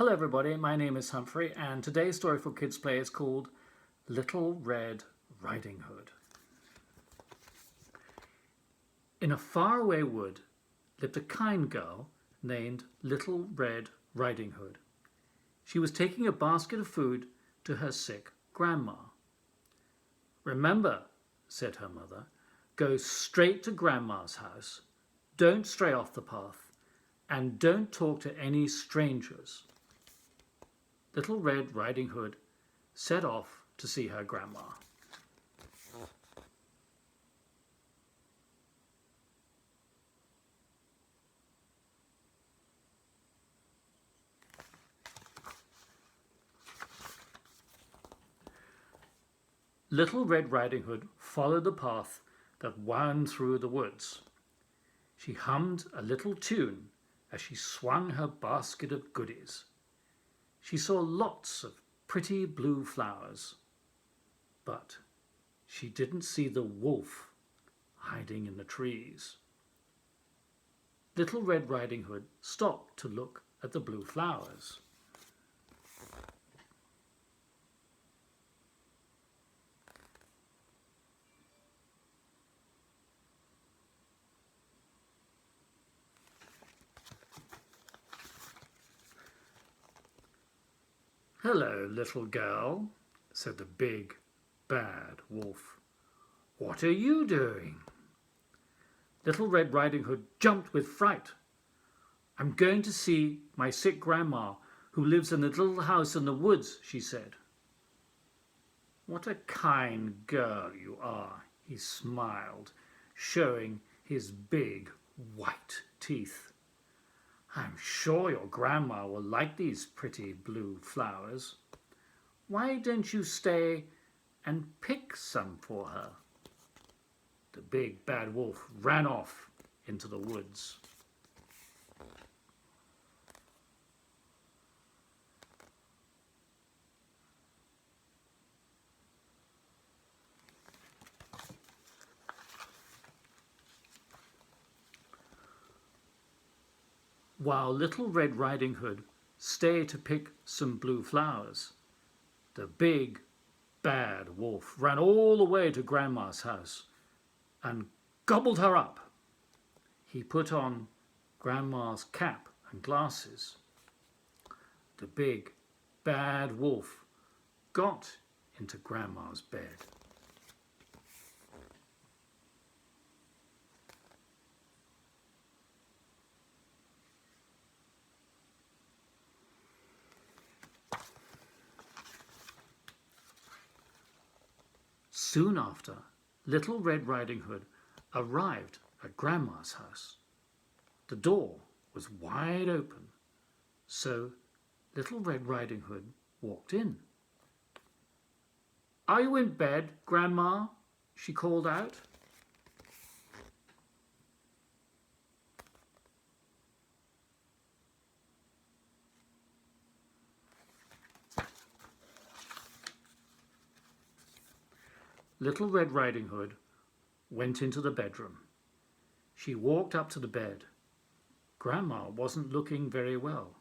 Hello everybody, my name is Humphrey and today's story for Kids Play is called Little Red Riding Hood. In a faraway wood lived a kind girl named Little Red Riding Hood. She was taking a basket of food to her sick grandma. "Remember," said her mother, "go straight to Grandma's house, don't stray off the path, and don't talk to any strangers." Little Red Riding Hood set off to see her grandma. Little Red Riding Hood followed the path that wound through the woods. She hummed a little tune as she swung her basket of goodies. She saw lots of pretty blue flowers, but she didn't see the wolf hiding in the trees. Little Red Riding Hood stopped to look at the blue flowers. "Hello, little girl," said the big, bad wolf. "What are you doing?" Little Red Riding Hood jumped with fright. "I'm going to see my sick grandma who lives in a little house in the woods," she said. "What a kind girl you are," he smiled, showing his big white teeth. "I'm sure your grandma will like these pretty blue flowers. Why don't you stay and pick some for her?" The big bad wolf ran off into the woods. While Little Red Riding Hood stayed to pick some blue flowers, the big bad wolf ran all the way to Grandma's house and gobbled her up. He put on Grandma's cap and glasses. The big bad wolf got into Grandma's bed. Soon after, Little Red Riding Hood arrived at Grandma's house. The door was wide open, so Little Red Riding Hood walked in. "Are you in bed, Grandma?" she called out. Little Red Riding Hood went into the bedroom. She walked up to the bed. Grandma wasn't looking very well.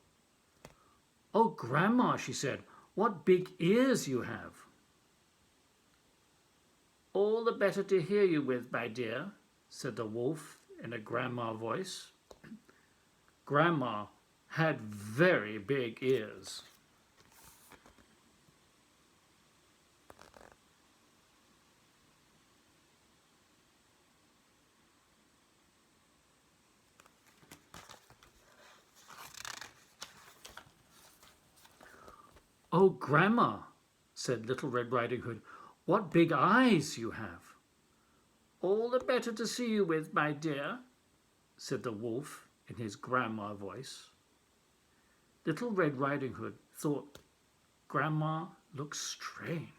"Oh, Grandma," she said, "what big ears you have." "All the better to hear you with, my dear," said the wolf in a grandma voice. Grandma had very big ears. "Oh, Grandma," said Little Red Riding Hood, "what big eyes you have." "All the better to see you with, my dear," said the wolf in his grandma voice. Little Red Riding Hood thought Grandma looked strange.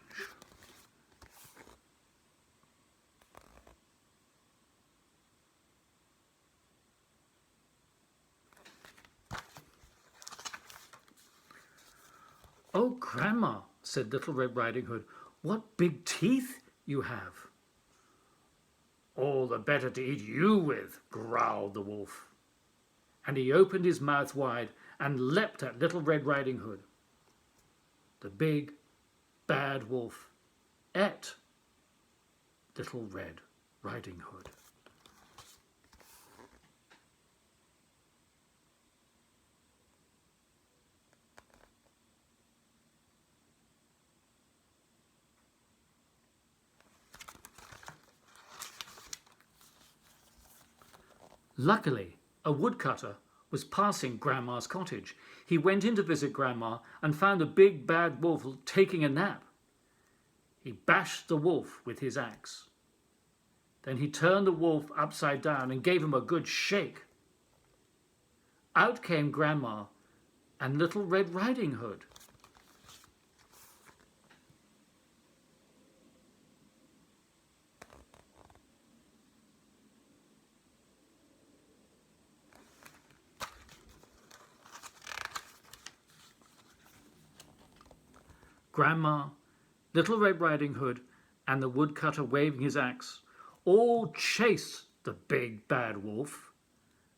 "Oh, Grandma," said Little Red Riding Hood, "what big teeth you have." "All the better to eat you with," growled the wolf. And he opened his mouth wide and leapt at Little Red Riding Hood. The big, bad wolf ate Little Red Riding Hood. Luckily, a woodcutter was passing Grandma's cottage. He went in to visit Grandma and found the big bad wolf taking a nap. He bashed the wolf with his axe. Then he turned the wolf upside down and gave him a good shake. Out came Grandma and Little Red Riding Hood. Grandma, Little Red Riding Hood, and the woodcutter waving his axe all chased the big bad wolf.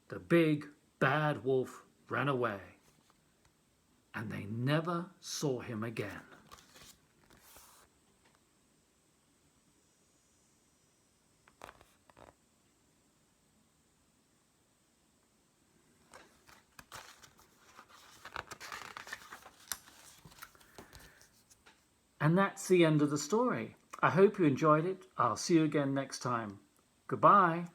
The big bad wolf ran away, and they never saw him again. And that's the end of the story. I hope you enjoyed it. I'll see you again next time. Goodbye.